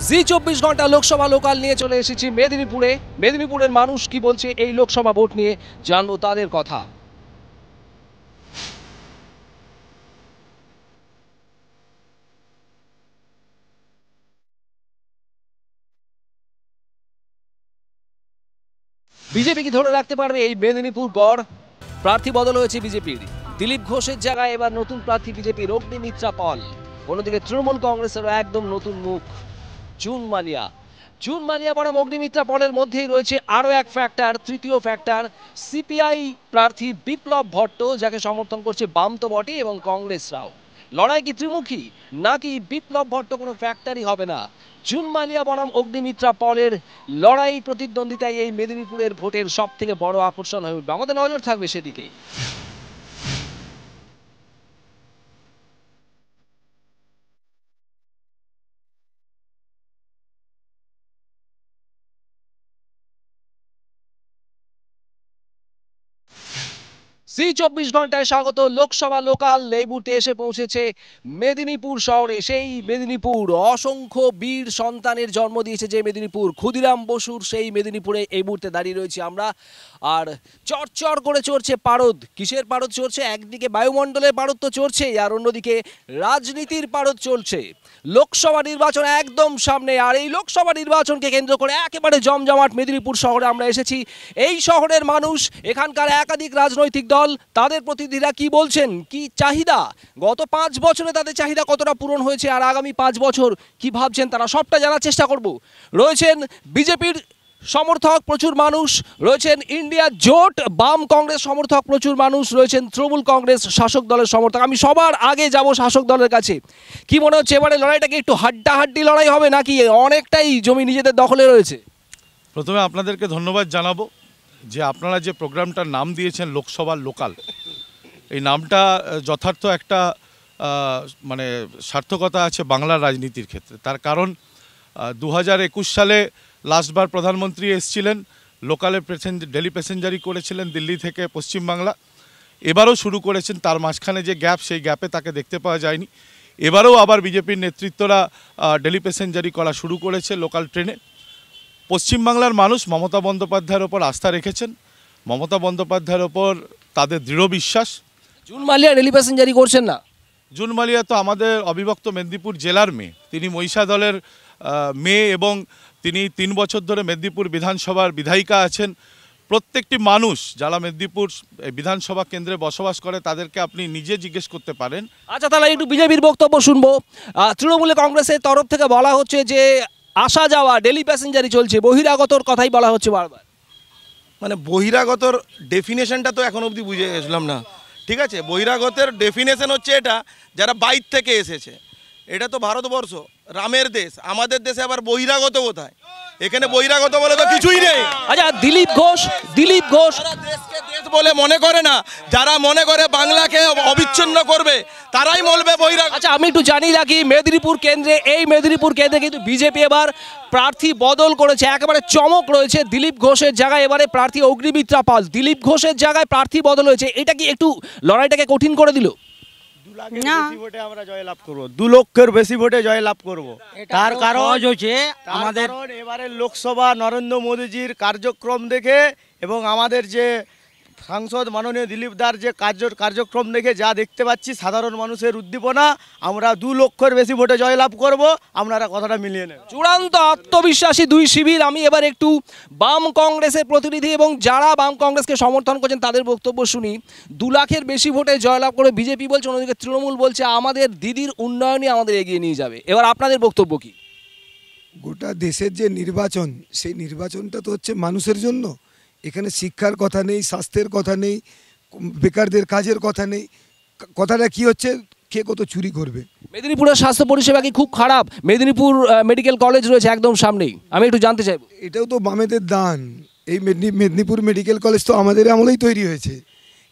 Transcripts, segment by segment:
জি 24 ঘন্টা লোকসভা লোকাল নিয়ে চলে এসেছি মেদিনীপুরে। মেদিনীপুরের মানুষ কি বলছে এই লোকসভা ভোট নিয়ে জানবো তাদের কথা। বিজেপি কি ধরে রাখতে পারবে এই মেদিনীপুর গড়? প্রার্থী বদল হয়েছে বিজেপির। দিলীপ ঘোষের জায়গায় এবার নতুন প্রার্থী বিজেপির অগ্নিমিত্রা পল। অন্যদিকে তৃণমূল কংগ্রেসেরও একদম নতুন মুখ জুন মালিয়া বনাম অগ্নিমিত্রা পলের মধ্যেই রয়েছে আরও এক ফ্যাক্টর, তৃতীয় ফ্যাক্টর সিপিআই প্রার্থী বিপ্লব ভট্ট, যাকে সমর্থন করছে বাম তো বটে এবং কংগ্রেসরাও। লড়াই কি ত্রিমুখী, নাকি বিপ্লব ভট্ট কোনো ফ্যাক্টরই হবে না? জুন মালিয়া বনাম অগ্নিমিত্রা পলের লড়াই প্রতিদ্বন্দ্বিতায় এই মেদিনীপুরের ভোটের সব থেকে বড় আকর্ষণ হয়ে উঠবে। আমাদের নজর থাকবে সেদিকেই। জি 24 ঘন্টায় স্বাগত লোকসভা লোকাল। এই মুহূর্তে এসে পৌঁছেছে মেদিনীপুর শহরে। সেই মেদিনীপুর, অসংখ্য বীর সন্তানের জন্ম দিয়েছে যে মেদিনীপুর, ক্ষুদিরাম বসুর সেই মেদিনীপুরে এই মুহূর্তে দাঁড়িয়ে রয়েছি আমরা। আর চরচর করে চড়ছে পারদ। কিসের পারদ চড়ছে? একদিকে বায়ুমণ্ডলের পারদ তো চড়ছেই, আর অন্যদিকে রাজনীতির পারদ চলছে। লোকসভা নির্বাচন একদম সামনে, আর এই লোকসভা নির্বাচনকে কেন্দ্র করে একেবারে জমজমাট মেদিনীপুর শহরে আমরা এসেছি। এই শহরের মানুষ, এখানকার একাধিক রাজনৈতিক দল, তাদের প্রতিনিধিরা কি বলছেন, কি চাহিদা, গত 5 বছরে তাদের চাহিদা কতটা পূরণ হয়েছে, আর আগামী 5 বছর কি ভাবছেন তারা, সবটা জানার চেষ্টা করব। রয়েছেন বিজেপির সমর্থক প্রচুর মানুষ, রয়েছেন ইন্ডিয়া জোট বাম কংগ্রেস সমর্থক প্রচুর মানুষ, রয়েছেন তৃণমূল কংগ্রেস শাসক দলের সমর্থক। আমি সবার আগে যাব শাসক দলের কাছে। কি মনে হচ্ছে এবারে লড়াইটাকে একটু হাড্ডাহাড্ডি লড়াই হবে, নাকি অনেকটাই জমি নিজেদের দখলে রয়েছে? প্রথমে আপনাদেরকে ধন্যবাদ জানাবো যে আপনারা যে প্রোগ্রামটার নাম দিয়েছেন লোকসভা লোকাল, এই নামটা যথার্থ একটা মানে সার্থকতা আছে বাংলার রাজনীতির ক্ষেত্রে। তার কারণ 2021 সালে লাস্টবার প্রধানমন্ত্রী এসেছিলেন, লোকালে ডেলি প্যাসেঞ্জারি করেছিলেন দিল্লি থেকে পশ্চিমবাংলা। এবারও শুরু করেছেন, তার মাঝখানে যে গ্যাপ, সেই গ্যাপে তাকে দেখতে পাওয়া যায়নি। এবারেও আবার বিজেপির নেতৃত্বরা ডেলি প্যাসেঞ্জারি করা শুরু করেছে লোকাল ট্রেনে। পশ্চিমবাংলার মানুষ মমতা বন্দ্যোপাধ্যায়ের ওপর আস্থা রেখেছেন, মমতা বন্দ্যোপাধ্যায়ের ওপর তাদের দৃঢ় বিশ্বাস। জুন মালিয়া ডেলি প্যাসেঞ্জারি করছেন না? জুন মালিয়া তো আমাদের অবিভক্ত মেদিনীপুর জেলার মেয়ে, তিনি মহিষা দলের মেয়ে এবং তিনি 3 বছর ধরে মেদিনীপুর বিধানসভার বিধায়িকা আছেন। প্রত্যেকটি মানুষ যারা মেদিনীপুর বিধানসভা কেন্দ্রে বসবাস করে তাদেরকে আপনি নিজে জিজ্ঞেস করতে পারেন। আচ্ছা, তাহলে একটু বিজেপির বক্তব্য শুনবো। তৃণমূল কংগ্রেসের তরফ থেকে বলা হচ্ছে যে আসা যাওয়া ডেলি প্যাসেঞ্জারি চলছে, বহিরাগতর কথাই বলা হচ্ছে বারবার। মানে বহিরাগতর ডেফিনেশনটা তো এখন অবধি বুঝে গেছিলাম না। ঠিক আছে, বহিরাগতের ডেফিনেশন হচ্ছে এটা যারা বাইর থেকে এসেছে। এটা তো ভারতবর্ষ, রামের দেশ, আমাদের দেশে আবার বহিরাগত কোথায়? এখানে বহিরাগত বলে তো কিছুই নেই। আচ্ছা, দিলীপ ঘোষ দেশকে দেশ বলে মনে করে না, যারা মনে করে বাংলাকে অবিচ্ছিন্ন করবে তারাই বলবে বহিরাগত। আচ্ছা, আমি একটু জানি রাখি, মেদিনীপুর কেন্দ্রে কিন্তু বিজেপি এবার প্রার্থী বদল করেছে, একেবারে চমক রয়েছে। দিলীপ ঘোষের জায়গায় এবারে প্রার্থী অগ্নিমিত্রা পাল। দিলীপ ঘোষের জায়গায় প্রার্থী বদল হয়েছে, এটা কি একটু লড়াইটাকে কঠিন করে দিল? 2 লক্ষের বেশি ভোটে জয়লাভ করব। তার কারণ হচ্ছে আমাদের এবারে লোকসভা নরেন্দ্র মোদীজির কার্যক্রম দেখে এবং আমাদের যে সাংসদ মাননীয় দিলীপ দার যে কার্যক্রম দেখে যা দেখতে পাচ্ছি, সাধারণ মানুষের উদ্দীপনা, আমরা 2 লক্ষের বেশি ভোটে জয়লাভ করব। আপনারা কথাটা মিলিয়ে নেন। চূড়ান্ত আত্মবিশ্বাসী দুই শিবির। আমি এবার একটু বাম কংগ্রেসের প্রতিনিধি এবং যারা বাম কংগ্রেসকে সমর্থন করছেন তাদের বক্তব্য শুনি। 2 লাখের বেশি ভোটে জয়লাভ করে বিজেপি বলছে, অন্যদিকে তৃণমূল বলছে আমাদের দিদির উন্নয়নই আমাদের এগিয়ে নিয়ে যাবে। এবার আপনাদের বক্তব্য কি? গোটা দেশের যে নির্বাচন, সেই নির্বাচনটা তো হচ্ছে মানুষের জন্য। এখানে শিক্ষার কথা নেই, স্বাস্থ্যের কথা নেই, বেকারদের কাজের কথা নেই। কথাটা কি হচ্ছে, কে কত চুরি করবে। মেদিনীপুরের স্বাস্থ্য পরিষেবা কি খুব খারাপ? মেদিনীপুর মেডিকেল কলেজ রয়েছে একদম সামনেই, আমি একটু জানতে চাইব। এটাও তো বামেদের দান। এই মেদিনীপুর মেডিকেল কলেজ তো আমাদের আমলেই তৈরি হয়েছে,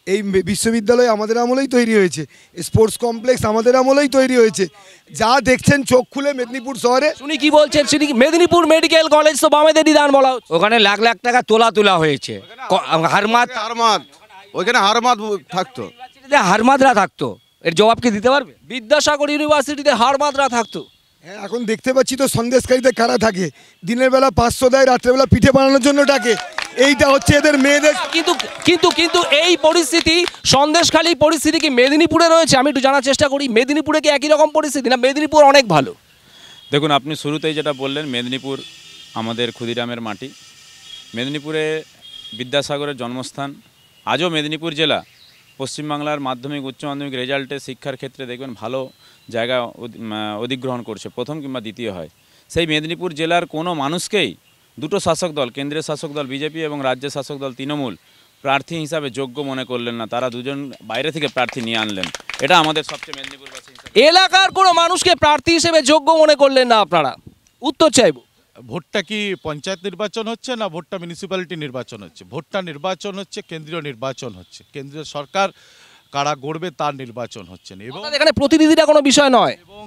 এই বিশ্ববিদ্যালয় আমাদের আমলেই তৈরি হয়েছে, স্পোর্টস কমপ্লেক্স আমাদের আমলেই তৈরি হয়েছে। যা দেখছেন চোখ খুলে মেদিনীপুর শহরে। শুনি কি বলছেন, মেদিনীপুর মেডিকেল কলেজ তো বামেদেরই দান বলা হচ্ছে। ওখানে লাখ লাখ টাকা তোলা হয়েছে। হারমাদ ওইখানে হারমাদ থাকতো, হারমাদরা থাকতো। এর জবাব কি দিতে পারবে? বিদ্যাসাগর ইউনিভার্সিটিতে হারমাদরা থাকতো। হ্যাঁ, এখন দেখতে পাচ্ছি তো সন্দেশকারীতে কারা থাকে, দিনের বেলা 500 দেয়, রাত্রেবেলা পিঠে বানানোর জন্য ডাকে। এইটা হচ্ছে এদের মেয়েদের। কিন্তু কিন্তু কিন্তু এই পরিস্থিতি, সন্দেশখালী পরিস্থিতি কি মেদিনীপুরে রয়েছে? আমি একটু জানার চেষ্টা করি, মেদিনীপুরে কি একই রকম পরিস্থিতি, না মেদিনীপুর অনেক ভালো? দেখুন, আপনি শুরুতেই যেটা বললেন, মেদিনীপুর আমাদের ক্ষুদিরামের মাটি। মেদিনীপুরে বিদ্যাসাগরের জন্মস্থান। আজও মেদিনীপুর জেলা পশ্চিমবাংলার মাধ্যমিক উচ্চ মাধ্যমিক রেজাল্টে শিক্ষার ক্ষেত্রে দেখবেন ভালো জায়গা অধিগ্রহণ করছে, প্রথম কিংবা দ্বিতীয় হয়। সেই মেদিনীপুর জেলার কোনো মানুষকেই দুটো শাসক দল, কেন্দ্রীয় শাসক দল বিজেপি এবং রাজ্যের শাসক দল তৃণমূল, প্রার্থী হিসাবে যোগ্য মনে করলেন না। তারা দুজন বাইরে থেকে প্রার্থী নিয়ে আনলেন। এটা আমাদের সবচেয়ে মেদিনীপুরবাসী হিসাবে। এলাকার কোনো মানুষকে প্রার্থী হিসেবে যোগ্য মনে করলেন না আপনারা? উত্তর চাইব। ভোটটা কি পঞ্চায়েত নির্বাচন হচ্ছে না ভোটটা মিউনিসিপ্যালিটি নির্বাচন হচ্ছে? ভোটটা নির্বাচন হচ্ছে, কেন্দ্রীয় নির্বাচন হচ্ছে, কেন্দ্রীয় সরকার কারা গড়বে তার নির্বাচন হচ্ছে না। এবং এখানে প্রতিনিধিটা কোনো বিষয় নয়। এবং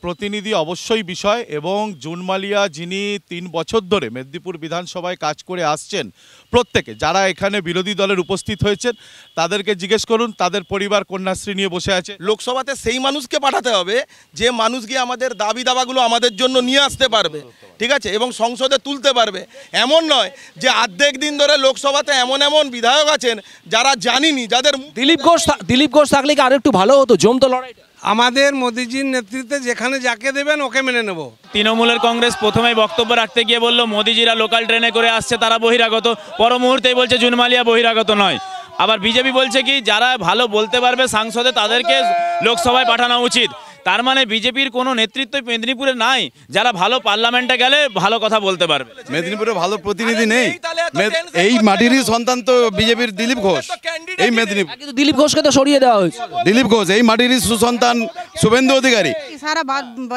প্রতিনিধি অবশ্যই বিষয়। এবং জুন মালিয়া যিনি 3 বছর ধরে মেদিনীপুর বিধানসভায় কাজ করে আসছেন, প্রত্যেকে যারা এখানে বিরোধী দলের উপস্থিত হয়েছেন তাদেরকে জিজ্ঞেস করুন, তাদের পরিবার কন্যাশ্রী নিয়ে বসে আছে। লোকসভাতে সেই মানুষকে পাঠাতে হবে যে মানুষ গিয়ে আমাদের দাবি দাবাগুলো আমাদের জন্য নিয়ে আসতে পারবে, ঠিক আছে, এবং সংসদে তুলতে পারবে। এমন নয় যে অর্ধেক দিন ধরে লোকসভাতে এমন এমন বিধায়ক আছেন যারা জানিনি, যাদের দিলীপ ঘোষ থাকলে কি আরো একটু ভালো হতো, জমতো লড়াইটা? আমাদের মোদিজির নেতৃত্বে যেখানে যাকে দেবেন ওকে মেনে নেব। তৃণমূলের কংগ্রেস প্রথমেই বক্তব্য রাখতে গিয়ে বলল মোদিজিরা লোকাল ট্রেনে করে আসছে, তারা বহিরাগত। পর মুহূর্তেই বলছে জুন মালিয়া বহিরাগত নয়। আবার বিজেপি বলছে কি যারা ভালো বলতে পারবে সাংসদে তাদেরকে লোকসভায় পাঠানো উচিত। তার মানে বিজেপির কোনো নেতৃত্ব মেদিনীপুরে নাই যারা ভালো পার্লামেন্টে গেলে ভালো কথা বলতে পারবে। মেদিনীপুরে ভালো প্রতিনিধি নেই। এই মাটিরই সন্তান তো বিজেপির দিলীপ ঘোষ। এই মেদিনীপুর কিন্তু দিলীপ ঘোষকে তো সরিয়ে দেওয়া হয়েছে। দিলীপ ঘোষ এই মাটিরই সুসন্তান শুভেন্দু অধিকারী। সারা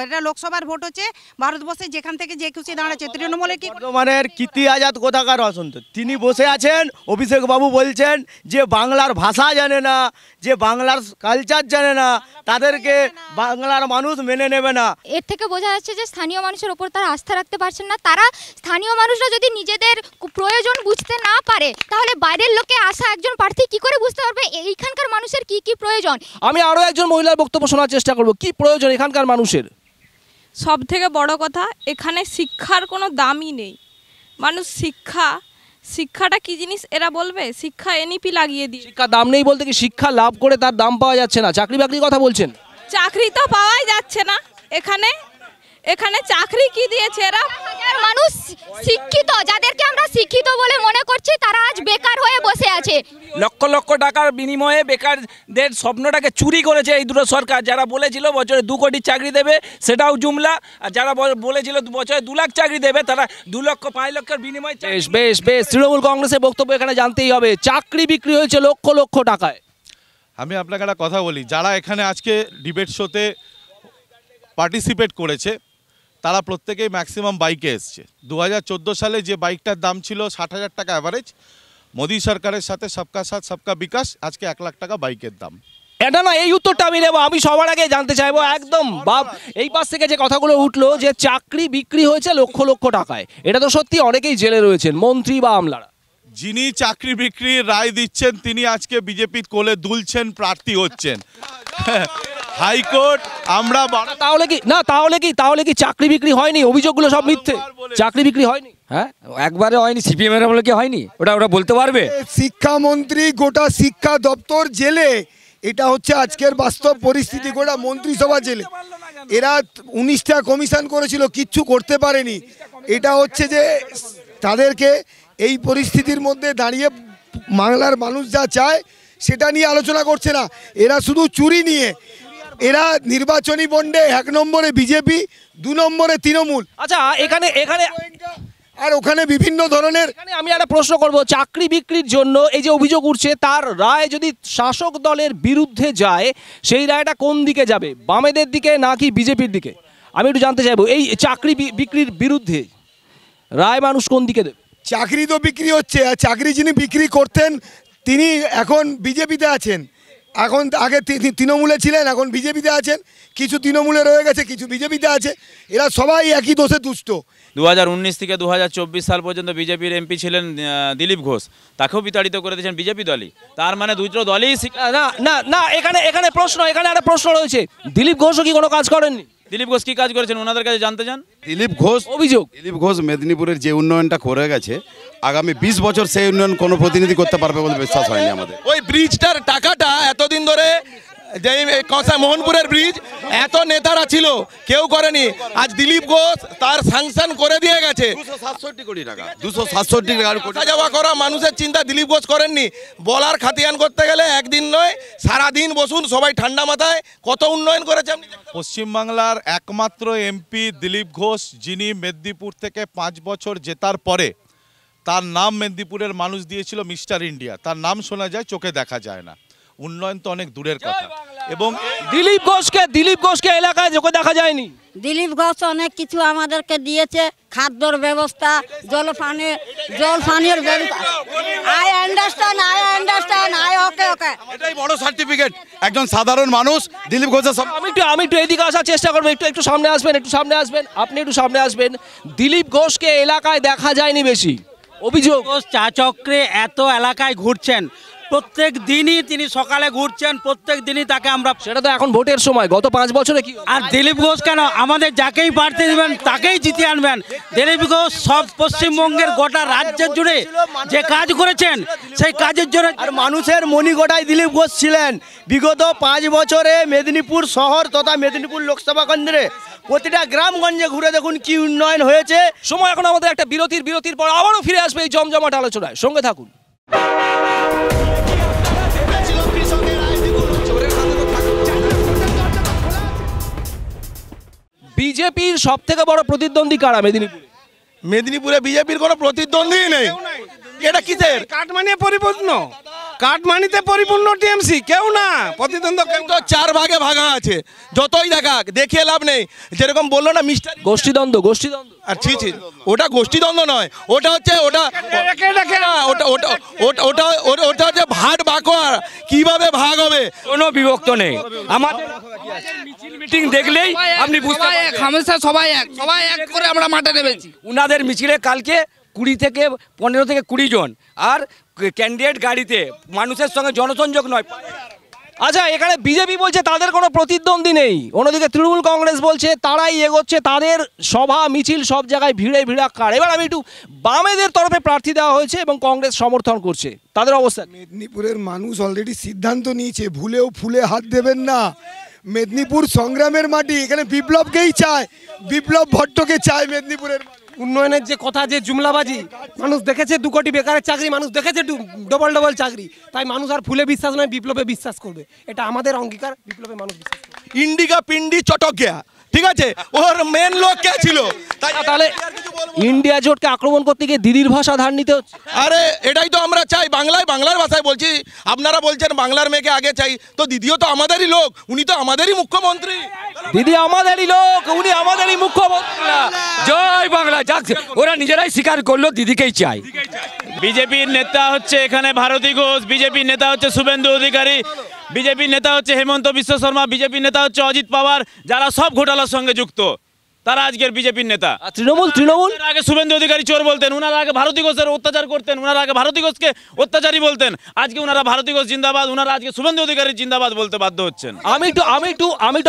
এটা লোকসভার ভোট হচ্ছে, ভারতবর্ষে যেখান থেকে যে খুশি দাঁড়াচ্ছে। তৃণমূলের কি বর্ধমানের কীর্তি আজাদ কোথাকার অসন্ত, তিনি বসে আছেন, অভিষেক বাবু বলছেন যে বাংলার ভাষা জানে না, যে বাংলার কালচার জানে না, তাদেরকে বাংলার মানুষ মেনে নেবে না। এর থেকে বোঝা যাচ্ছে যে স্থানীয় মানুষের ওপর তারা আস্থা রাখতে পারছেন না। তারা স্থানীয় মানুষরা যদি নিজেদের প্রয়োজন বুঝতে না পারে তাহলে বাইরের লোকে আসা একজন প্রার্থী কি করে বুঝতে পারবে এইখানকার মানুষের কি কি প্রয়োজন। আমি আরো একজন মহিলার বক্তব্য শোনার চেষ্টা করব, কি প্রয়োজন এখানকার মানুষের? সব থেকে বড় কথা, এখানে শিক্ষার কোনো দামই নেই। মানুষ শিক্ষাটা কি জিনিস এরা বলবে? শিক্ষা এনইপি লাগিয়ে দিয়ে। শিক্ষা দাম নেই বলতে কি শিক্ষা লাভ করে তার দাম পাওয়া যাচ্ছে না? চাকরি বাকরির কথা বলছেন? চাকরি তো পাওয়াই যাচ্ছে না। এখানে চাকরি কি দিয়েছে এরা? মানুষ শিক্ষিত, যাদেরকে আমরা শিক্ষিত বলে মনে করছি, তারা আজ বেকার হয়ে বসে আছে। লক্ষ লক্ষ টাকার বিনিময়ে বেকারদের স্বপ্নটাকে চুরি করেছে এই দুটো সরকার। যারা বলেছিল বছরে 2 কোটি চাকরি দেবে সেটাও জুমলা, আর যারা বলেছিল বছরে 2 লাখ চাকরি দেবে তারা 2 লক্ষ 5 লক্ষের বিনিময়ে। বেশ তৃণমূল কংগ্রেসের বক্তব্য এখানে জানতেই হবে। চাকরি বিক্রি হয়েছে লক্ষ লক্ষ টাকায়। আমি আপনাকে একটা কথা বলি, যারা এখানে আজকে ডিবেট শোতে পার্টিসিপেট করেছে তারা প্রত্যেকেই ম্যাক্সিমাম বাইকে এসছে। 2014 সালে যে বাইকটার দাম ছিল 60,000 টাকা অ্যাভারেজ, মোদী সরকারের সাথে সবকা সাথ সবকা বিকাশ, আজকে 1 লাখ টাকা বাইকের দাম। এটা না, এই উত্তরটা আমি নেবো। আমি সবার আগে জানতে চাইবো একদম এই পাশ থেকে যে কথাগুলো উঠলো যে চাকরি বিক্রি হয়েছে লক্ষ লক্ষ টাকায়, এটা তো সত্যি অনেকেই জেলে রয়েছেন, মন্ত্রী বা আমলারা। যিনি চাকরি বিক্রির রায় দিচ্ছেন তিনি আজকে বিজেপির কোলে দুলছেন, প্রার্থী হচ্ছেন হাইকোর্ট। আমরা তাহলে কি চাকরি বিক্রি হয়নি? অভিযোগগুলো সব মিথ্যে, চাকরি বিক্রি হয়নি। হ্যাঁ, একবারে হয়নি। সিপিএম এর আমলে কি হয়নি? ওটা বলতে পারবে? শিক্ষামন্ত্রী, গোটা শিক্ষা দপ্তর জেলে। এটা হচ্ছে আজকের বাস্তব পরিস্থিতি, গোটা মন্ত্রিসভা জেলে। এরা 19টা কমিশন করেছিল, কিচ্ছু করতে পারেনি। এটা হচ্ছে যে তাদেরকে এই পরিস্থিতির মধ্যে দাঁড়িয়ে বাংলার মানুষ যা চায় সেটা নিয়ে আলোচনা করছে না। এরা শুধু চুরি নিয়ে, এরা নির্বাচনী বন্ডে 1 নম্বরে বিজেপি, 2 নম্বরে তৃণমূল। আচ্ছা, এখানে আর ওখানে বিভিন্ন ধরনের। আমি একটা প্রশ্ন করব, চাকরি বিক্রির জন্য এই যে অভিযোগ উঠছে, তার রায় যদি শাসক দলের বিরুদ্ধে যায় সেই রায়টা কোন দিকে যাবে? বামেদের দিকে নাকি বিজেপির দিকে? আমি একটু জানতে চাইবো, এই চাকরি বিক্রির বিরুদ্ধে রায় মানুষ কোন দিকে দেবে? চাকরি তো বিক্রি হচ্ছে, আর চাকরি যিনি বিক্রি করতেন তিনি এখন বিজেপিতে আছেন। আগে তৃণমূলে ছিলেন, এখন বিজেপিতে আছেন। কিছু তৃণমূলে রয়ে গেছে, কিছু বিজেপিতে আছে। এরা সবাই একই দোষে তুষ্ট। 2019 থেকে 2024 সাল পর্যন্ত বিজেপির এমপি ছিলেন দিলীপ ঘোষ, তাকেও বিতাড়িত করে দিয়েছেন বিজেপি দলই। তার মানে দুটো দলই না, এখানে একটা প্রশ্ন রয়েছে, দিলীপ ঘোষও কি কোনো কাজ করেননি? দিলীপ ঘোষ কি কাজ করেছেন ওনাদের কাছে জানতে চান। দিলীপ ঘোষ দিলীপ ঘোষ মেদিনীপুরের যে উন্নয়নটা করে গেছে আগামী 20 বছর সেই উন্নয়ন কোনো প্রতিনিধি করতে পারবে বলে বিশ্বাস হয়নি আমাদের। ওই ব্রিজটার টাকাটা এতদিন ধরে যে কষা মোহনপুরের ব্রিজ এত নেতারা ছিল কেউ করেনি, আজ দিলীপ ঘোষ তার স্যাংশন করে দিয়ে গেছে 267 কোটি টাকা 267 কোটি যাওয়া করা মানুষের চিন্তা দিলীপ ঘোষ করেননি। বলার খাতিয়ান করতে গেলে একদিন নয় সারাদিন বসুন সবাই ঠান্ডা মাথায় কত উন্নয়ন করেছে। পশ্চিমবাংলার একমাত্র এমপি দিলীপ ঘোষ, যিনি মেদিনীপুর থেকে 5 বছর জেতার পরে তার নাম মেদিনীপুরের মানুষ দিয়েছিল মিস্টার ইন্ডিয়া। তার নাম শোনা যায়, চোখে দেখা যায় না। উন্নয়ন তো অনেক দূরের কথা। এবং দিলীপ ঘোষকে এলাকায় চোখে দেখা যায়নি। দিলীপ ঘোষ অনেক কিছু আমাদেরকে দিয়েছে, খাদ্যর ব্যবস্থা, জল পানীয় ব্যবস্থা। I understand okay. এটাই বড় সার্টিফিকেট একজন সাধারণ মানুষ দিলীপ ঘোষের। আমি একটু এদিকে আসার চেষ্টা করবো, একটু সামনে আসবেন, আপনি একটু সামনে আসবেন। দিলীপ ঘোষকে এলাকায় দেখা যায়নি বেশি, অভিযোগ। চা চক্রে এত এলাকায় ঘুরছেন, প্রত্যেক দিনই তিনি সকালে ঘুরছেন, প্রত্যেক দিনই তাকে আমরা। সেটা তো এখন ভোটের সময়, গত 5 বছরে কি। আর দিলীপ ঘোষ কেন, আমাদের যাকেই প্রার্থী দিবেন তাকেই জিতিয়ে আনবেন। দিলীপ ঘোষ সব পশ্চিমবঙ্গের গোটা রাজ্যের জুড়ে যে কাজ করেছেন সেই কাজের জন্য আর মানুষের মণিকোঠায় দিলীপ ঘোষ ছিলেন। বিগত 5 বছরে মেদিনীপুর শহর তথা মেদিনীপুর লোকসভা কেন্দ্রে প্রতিটা গ্রামগঞ্জে ঘুরে দেখুন কি উন্নয়ন হয়েছে। সময় এখন আমাদের একটা বিরতির পর আবারও ফিরে আসবে এই জমজমাট আলোচনায়, সঙ্গে থাকুন। বিজেপির সব থেকে বড় প্রতিদ্বন্দ্বী কারা মেদিনীপুরে? বিজেপির কোনো প্রতিদ্বন্দ্বী নেই। এটা কিসের কাটমানিতে পরিপূর্ণ টিএমসি, কেউ না প্রতিদ্বন্দ্ব। তো 4 ভাগে ভাগা আছে, যতই দেখিয়ে লাভ নেই। যেরকম বললো না মিস্টার গোষ্ঠীদ্বন্দ্ব। আর ছি ওটা গোষ্ঠীদ্বন্দ্ব নয়, ওটা হচ্ছে ওটা হচ্ছে ভাট বাকোয়ার। কিভাবে ভাগ হবে? কোনো বিভক্ত নেই। আমাদের মিটিং দেখলেই আপনি বুঝতে পারবেন সবাই এক করে আমরা মাঠে নেমেছি। উনাদের মিছিলে কালকে 15 থেকে 20 জন, আর ক্যান্ডিডেট গাড়িতে, মানুষের সঙ্গে জনসংযোগ নয়। আচ্ছা, এখানে বিজেপি বলছে তাদের কোনো প্রতিদ্বন্দ্বী নেই, অন্যদিকে তৃণমূল কংগ্রেস বলছে তারাই এগোচ্ছে, তাদের সভা মিছিল সব জায়গায় ভিড়াক্কার। এবার আমি একটু বামেদের তরফে প্রার্থী দেওয়া হয়েছে এবং কংগ্রেস সমর্থন করছে, তাদের অবস্থা। মেদিনীপুরের মানুষ অলরেডি সিদ্ধান্ত নিয়েছে, ভুলেও ফুলে হাত দেবেন না। মেদিনীপুর সংগ্রামের মাটি, এখানে বিপ্লবকেই চায়, বিপ্লব ভট্টকে চায় মেদিনীপুরের। উন্নয়নের যে কথা, যে জুমলাবাজি, মানুষ দেখেছে 2 কোটি বেকারের চাকরি, মানুষ দেখেছে ডবল চাকরি, তাই মানুষ আর ফুলে বিশ্বাস নয় বিপ্লবে বিশ্বাস করবে। এটা আমাদের অঙ্গীকার, বিপ্লবে মানুষ বিশ্বাস করবে। ইন্ডিকা পিন্ডি চটক গেয়া, ঠিক আছে, ওর মেন লোক কে ছিল? তাহলে ইন্ডিয়া জোটকে আক্রমণ করতে গিয়ে দিদির ভাষা ধার নিতে হচ্ছে। আরে এটাই তো আমরা চাই, বাংলার ভাষায় বলছি। আপনারা বলছেন বাংলার মেয়েকে আগে চাই, তো দিদিও তো আমাদেরই লোক, উনি তো আমাদেরই মুখ্যমন্ত্রী। দিদি আমাদেরই লোক, উনি আমাদেরই মুখ্যমন্ত্রী। জয় বাংলা। যাক, ওরা নিজেরাই স্বীকার করলো দিদিকেই চাই। বিজেপির নেতা হচ্ছে এখানে ভারতী ঘোষ, বিজেপির নেতা হচ্ছে শুভেন্দু অধিকারী, বিজেপির নেতা হচ্ছে হেমন্ত বিশ্ব শর্মা, বিজেপির নেতা হচ্ছে অজিত পাওয়ার, যারা সব ঘোটালার সঙ্গে যুক্ত, তারা আজকের বিজেপির নেতা। তৃণমূল আগে শুভেন্দু অধিকারী চোর বলতেন, উনারা আগে ভারতী ঘোষের অত্যাচার করতেন, উনারা আগে ভারতী ঘোষকে অত্যাচারী বলতেন, আজকে উনারা ভারতী ঘোষ জিন্দাবাদ, উনারা আজকে শুভেন্দু অধিকারী জিন্দাবাদ বলতে বাধ্য হচ্ছেন। আমি একটু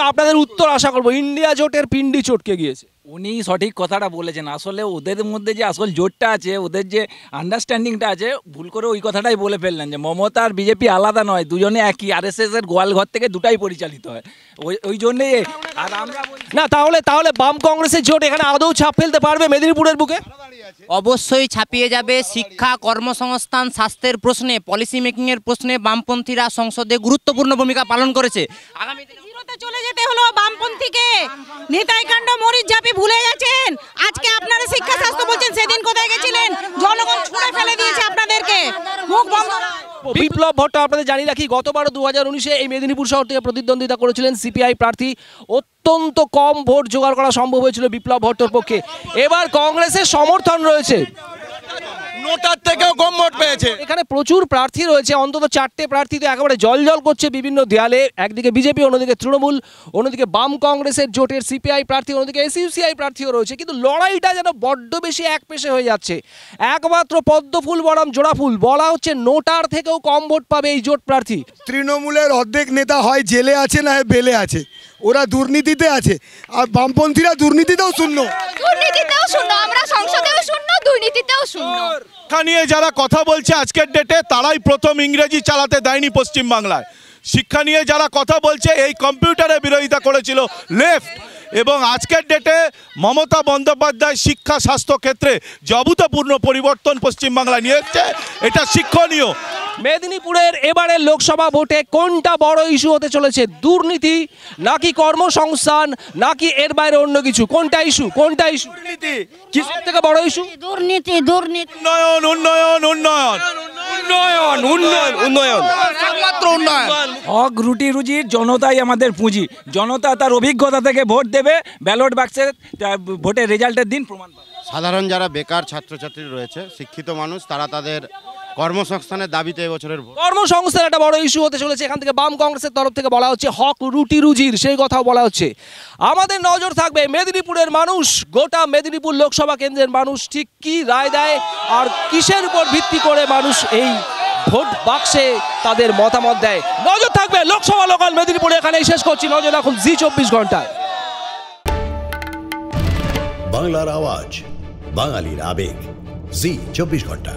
আপনাদের উত্তর আশা করবো। ইন্ডিয়া জোটের পিন্ডি চটকে গিয়েছে। উনি সঠিক কথাটা বলেছেন। আসলে ওদের মধ্যে যে আসল জোটটা আছে, ওদের যে আন্ডারস্ট্যান্ডিংটা আছে, ভুল করে ওই কথাটাই বলে ফেললেন যে মমতা আর বিজেপি আলাদা নয়, দুজনে একই। RSS এর গোয়ালঘর থেকে দুটাই পরিচালিত হয়, ওই জন্যই। আর আমরা না, তাহলে বাম কংগ্রেসের জোট এখানে আদৌ ছাপ ফেলতে পারবে মেদিনীপুরের বুকে? অবশ্যই ছাপিয়ে যাবে। শিক্ষা, কর্মসংস্থান, স্বাস্থ্যের প্রশ্নে, পলিসি মেকিংয়ের প্রশ্নে বামপন্থীরা সংসদে গুরুত্বপূর্ণ ভূমিকা পালন করেছে। আগামী চলে যেতে হলো বামপন্থীকে, নিতাইকাণ্ড মরিচ ঝাপি ভুলে গেছেন। আজকে আপনারা শিক্ষা স্বাস্থ্য বলছেন, সেদিন কোথায় গেছিলেন? জনগণ ছুঁড়ে ফেলে দিয়েছে আপনাদেরকে, মুখ বন্ধ। বিপ্লব ভট্ট, আপনাদের জানিয়ে রাখি, গতবারও 2019-এ এই মেদিনীপুর শহর থেকে প্রতিদ্বন্দ্বিতা করেছিলেন সিপিআই প্রার্থী। অত্যন্ত কম ভোট জোগাড় করা সম্ভব হয়েছিল বিপ্লব ভট্টর পক্ষে। এবার কংগ্রেসের সমর্থন রয়েছে, নোটার থেকেও কম ভোট পেয়েছে। এখানে প্রচুর প্রার্থী রয়েছে, অন্তত 4টে প্রার্থী তো একেবারে জলজল করছে বিভিন্ন দেয়ালে। একদিকে বিজেপি, অন্যদিকে তৃণমূল, অন্যদিকে বাম কংগ্রেসের জোটের সিপিআই প্রার্থী, অন্যদিকে এসইউসিআই প্রার্থীও রয়েছে। কিন্তু লড়াইটা যেন বড্ড বেশি একপেশে হয়ে যাচ্ছে। একমাত্র পদ্মফুল বনাম জোড়াফুল, বলা হচ্ছে নোটার থেকেও কম ভোট পাবে এই জোট প্রার্থী। তৃণমূলের অর্ধেক নেতা হয় জেলে আছে না বেলে আছে, ওরা দুর্নীতিতে আছে, আর বামপন্থীরা দুর্নীতিতেও শূন্য। দুর্নীতিতেও শূন্য, আমরা সংসদেও শূন্য, দুর্নীতিতেও শূন্য। শিক্ষা নিয়ে যারা কথা বলছে আজকের ডেটে তারাই প্রথম ইংরেজি চালাতে দেয়নি পশ্চিমবাংলায়। শিক্ষা নিয়ে যারা কথা বলছে এই কম্পিউটারে বিরোধিতা করেছিল লেফট, এবং আজকের ডেটে মমতা বন্দ্যোপাধ্যায় শিক্ষা স্বাস্থ্য ক্ষেত্রে যে অভূতপূর্ণ পরিবর্তন পশ্চিমবাংলা নিয়ে এসেছে, এটা শিক্ষণীয়। মেদিনীপুরের এবারের লোকসভা ভোটে কোনটা বড় ইস্যু হতে চলেছে? দুর্নীতি নাকি কর্মসংস্থান নাকি এর বাইরে অন্য কিছু? কোনটা ইস্যু? কোনটা ইস্যু? দুর্নীতি কি সবথেকে বড় ইস্যু? দুর্নীতি, দুর্নীতি। উন্নয়ন উন্নয়ন উন্নয়ন উন্নয়ন উন্নয়ন উন্নয়ন একমাত্র উন্নয়ন। হক রুটি রুজির জনতাই আমাদের পুঁজি। জনতা তার অভিজ্ঞতা থেকে ভোট দেবে, ব্যালট বাক্সে ভোটের রেজাল্টের দিন প্রমাণ পাবে। সাধারণ যারা বেকার ছাত্রছাত্রী রয়েছে, শিক্ষিত মানুষ, তারা তাদের কর্মসংস্থানের দাবিতে এবছরের ভোট। কর্মসংস্থান একটা বড় ইস্যু হতে চলেছে। এখান থেকে বাম কংগ্রেসের তরফ থেকে বলা হচ্ছে হক রুটি রুজির, সেই কথাও বলা হচ্ছে। আমাদের নজর থাকবে মেদিনীপুরের মানুষ, গোটা মেদিনীপুর লোকসভা কেন্দ্রের মানুষ ঠিক কি রায় দেয়, আর কিসের উপর ভিত্তি করে মানুষ এই ভোট বাক্সে তাদের মতামত দেয়। নজর থাকবে লোকসভা লোকাল মেদিনীপুরে। এখানেই শেষ করছি, নজর রাখুন জি 24 ঘন্টায়। বাংলার আওয়াজ, বাঙালির আবেগ, জি 24 ঘন্টা।